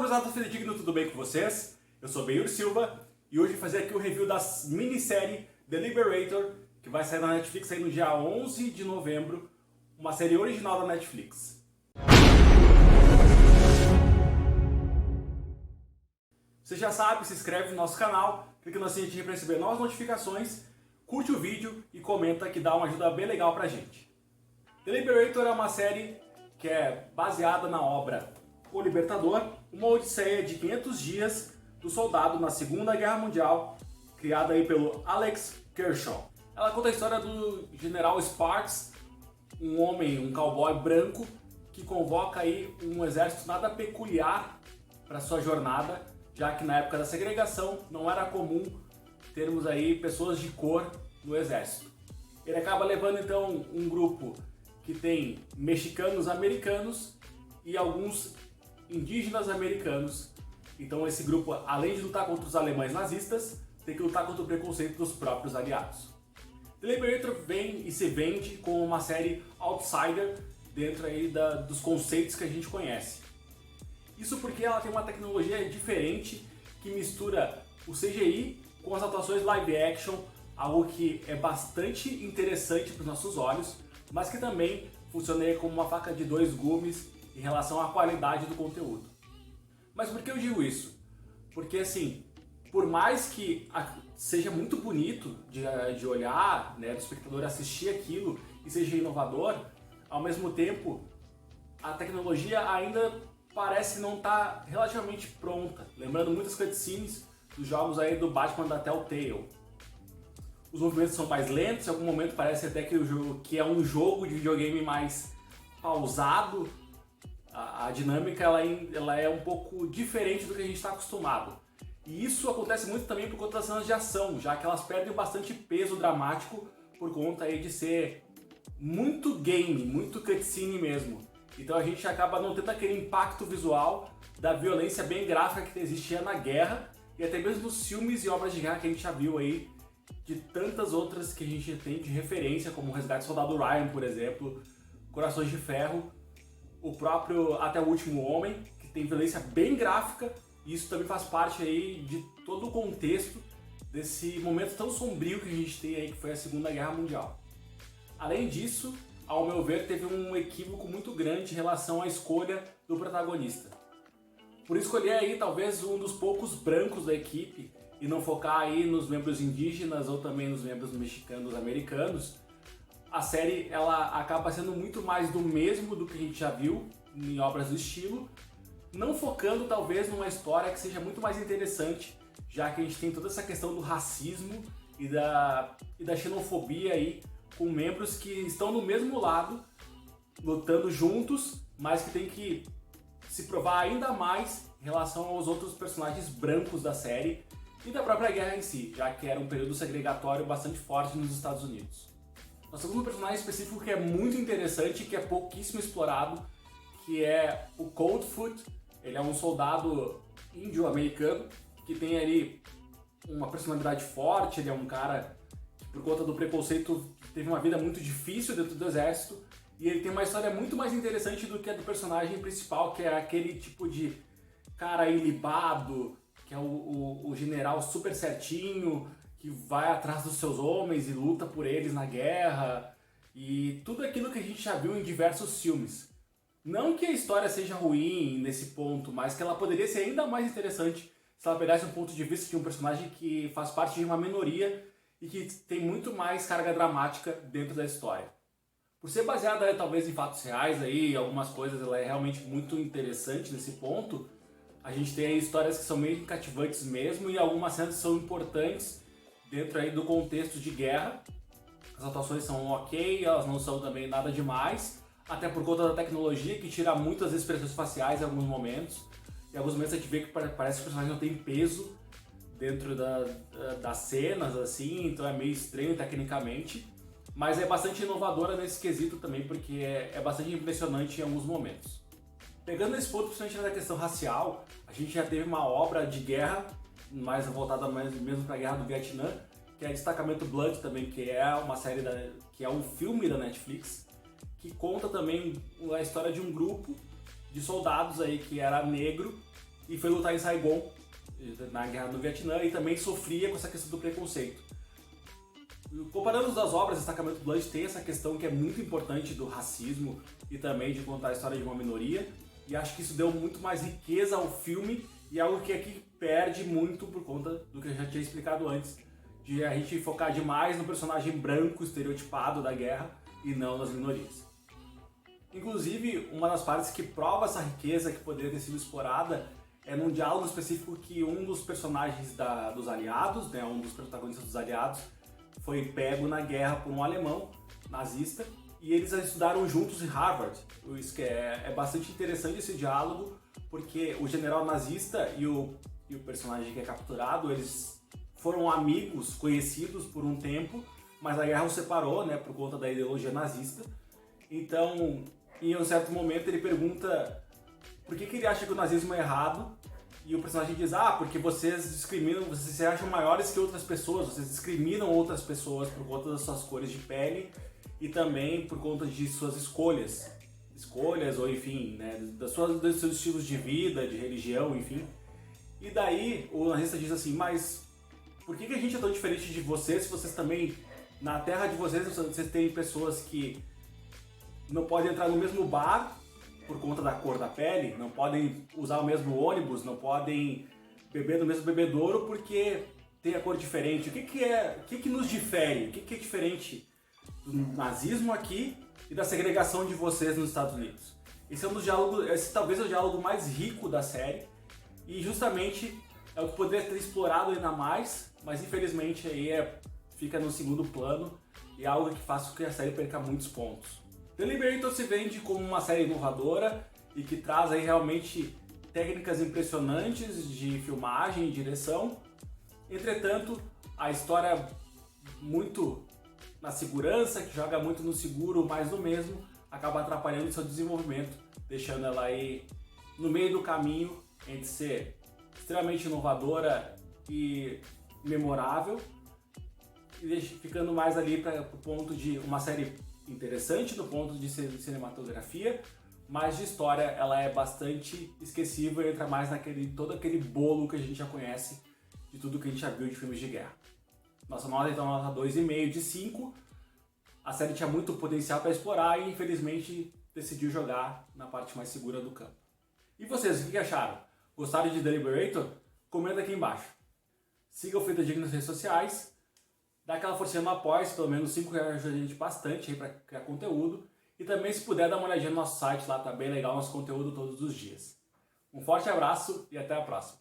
gurizada fidedigno, tudo bem com vocês? Eu sou Beir Silva e hoje vou fazer aqui o review da minissérie The Liberator, que vai sair na Netflix aí no dia 11 de novembro, uma série original da Netflix. Você já sabe, se inscreve no nosso canal, clica no sininho para receber novas notificações, curte o vídeo e comenta que dá uma ajuda bem legal pra gente. The Liberator é uma série que é baseada na obra O Libertador, uma odisseia de 500 dias do soldado na Segunda Guerra Mundial, criada aí pelo Alex Kershaw. Ela conta a história do General Sparks, um homem, um cowboy branco, que convoca aí um exército nada peculiar para sua jornada, já que na época da segregação não era comum termos aí pessoas de cor no exército. Ele acaba levando então um grupo que tem mexicanos americanos e alguns indígenas americanos. Então esse grupo, além de lutar contra os alemães nazistas, tem que lutar contra o preconceito dos próprios aliados. The Liberator vem e se vende como uma série outsider dentro aí dos conceitos que a gente conhece. Isso porque ela tem uma tecnologia diferente que mistura o CGI com as atuações live action, algo que é bastante interessante para os nossos olhos, mas que também funciona aí como uma faca de dois gumes em relação à qualidade do conteúdo. Mas por que eu digo isso? Porque assim, por mais que seja muito bonito de olhar, né, do espectador assistir aquilo e seja inovador, ao mesmo tempo a tecnologia ainda parece não estar relativamente pronta, lembrando muitas cutscenes dos jogos aí do Batman da Telltale. Os movimentos são mais lentos, em algum momento parece até que é um jogo de videogame mais pausado. A dinâmica ela é um pouco diferente do que a gente está acostumado. E isso acontece muito também por conta das cenas de ação, já que elas perdem bastante peso dramático por conta aí de ser muito game, muito cutscene mesmo. Então a gente acaba não tendo aquele impacto visual da violência bem gráfica que existia na guerra e até mesmo nos filmes e obras de guerra que a gente já viu aí, de tantas outras que a gente tem de referência, como o Resgate do Soldado Ryan, por exemplo, Corações de Ferro, o próprio Até o Último Homem, que tem violência bem gráfica, e isso também faz parte aí de todo o contexto desse momento tão sombrio que a gente tem aí, que foi a Segunda Guerra Mundial. Além disso, ao meu ver, teve um equívoco muito grande em relação à escolha do protagonista. Por escolher aí talvez um dos poucos brancos da equipe e não focar aí nos membros indígenas ou também nos membros mexicanos americanos, a série ela acaba sendo muito mais do mesmo do que a gente já viu em obras do estilo, não focando talvez numa história que seja muito mais interessante, já que a gente tem toda essa questão do racismo e da xenofobia aí, com membros que estão no mesmo lado, lutando juntos, mas que tem que se provar ainda mais em relação aos outros personagens brancos da série e da própria guerra em si, já que era um período segregatório bastante forte nos Estados Unidos. Nós temos um personagem específico que é muito interessante e que é pouquíssimo explorado, que é o Coldfoot. Ele é um soldado índio-americano que tem ali uma personalidade forte, ele é um cara que por conta do preconceito teve uma vida muito difícil dentro do exército, e ele tem uma história muito mais interessante do que a do personagem principal, que é aquele tipo de cara ilibado, que é o general super certinho, que vai atrás dos seus homens e luta por eles na guerra, e tudo aquilo que a gente já viu em diversos filmes. Não que a história seja ruim nesse ponto, mas que ela poderia ser ainda mais interessante se ela pegasse um ponto de vista de um personagem que faz parte de uma minoria e que tem muito mais carga dramática dentro da história. Por ser baseada talvez em fatos reais, aí, algumas coisas, ela é realmente muito interessante nesse ponto. A gente tem aí histórias que são meio cativantes mesmo e algumas cenas que são importantes dentro aí do contexto de guerra. As atuações são ok, elas não são também nada demais, até por conta da tecnologia que tira muitas expressões faciais em alguns momentos. Em alguns momentos a gente vê que parece que o personagem não tem peso dentro das cenas, assim, então é meio estranho tecnicamente, mas é bastante inovadora nesse quesito também, porque é bastante impressionante em alguns momentos. Pegando esse ponto, principalmente na questão racial, a gente já teve uma obra de guerra, mais voltada mesmo para a Guerra do Vietnã, que é Destacamento Blood também, que é uma série que é um filme da Netflix, que conta também a história de um grupo de soldados aí que era negro e foi lutar em Saigon, na guerra do Vietnã, e também sofria com essa questão do preconceito. Comparando as duas obras, Destacamento Blood tem essa questão que é muito importante do racismo e também de contar a história de uma minoria, e acho que isso deu muito mais riqueza ao filme, e é algo que aqui perde muito por conta do que eu já tinha explicado antes, de a gente focar demais no personagem branco estereotipado da guerra e não nas minorias. Inclusive, uma das partes que prova essa riqueza que poderia ter sido explorada é num diálogo específico que um dos personagens dos aliados, né, um dos protagonistas dos aliados, foi pego na guerra por um alemão nazista e eles estudaram juntos em Harvard. Isso que é bastante interessante esse diálogo, porque o general nazista e o personagem que é capturado, eles foram amigos, conhecidos por um tempo, mas a guerra os separou, né, por conta da ideologia nazista. Então, em um certo momento ele pergunta por que ele acha que o nazismo é errado, e o personagem diz, porque vocês discriminam, vocês se acham maiores que outras pessoas, vocês discriminam outras pessoas por conta das suas cores de pele e também por conta de suas escolhas ou enfim, né, dos seus estilos de vida, de religião, enfim. E daí o nazista diz assim, mas por que a gente é tão diferente de vocês se vocês também, na terra de vocês têm pessoas que não podem entrar no mesmo bar por conta da cor da pele, não podem usar o mesmo ônibus, não podem beber no mesmo bebedouro porque tem a cor diferente. O que nos difere? O que é diferente do nazismo aqui e da segregação de vocês nos Estados Unidos? Esse é um dos diálogos, esse talvez é o diálogo mais rico da série e justamente é o que poderia ter explorado ainda mais, mas infelizmente aí fica no segundo plano e é algo que faz com que a série perca muitos pontos. The Liberator se vende como uma série inovadora e que traz aí realmente técnicas impressionantes de filmagem e direção. Entretanto, a história muito na segurança, que joga muito no seguro, mais do mesmo, acaba atrapalhando seu desenvolvimento, deixando ela aí no meio do caminho entre ser extremamente inovadora e memorável, e ficando mais ali para o ponto de uma série interessante do ponto de cinematografia, mas de história ela é bastante esquecível e entra mais todo aquele bolo que a gente já conhece de tudo que a gente já viu de filmes de guerra. Nossa nota então é nota 2,5 de 5. A série tinha muito potencial para explorar e infelizmente decidiu jogar na parte mais segura do campo. E vocês, o que acharam? Gostaram de The Liberator? Comenta aqui embaixo. Siga o Feita Digno nas redes sociais. Dá aquela forcinha no apoia-se, pelo menos 5 reais ajuda a gente bastante para criar conteúdo. E também, se puder, dá uma olhadinha no nosso site, lá tá bem legal nosso conteúdo todos os dias. Um forte abraço e até a próxima.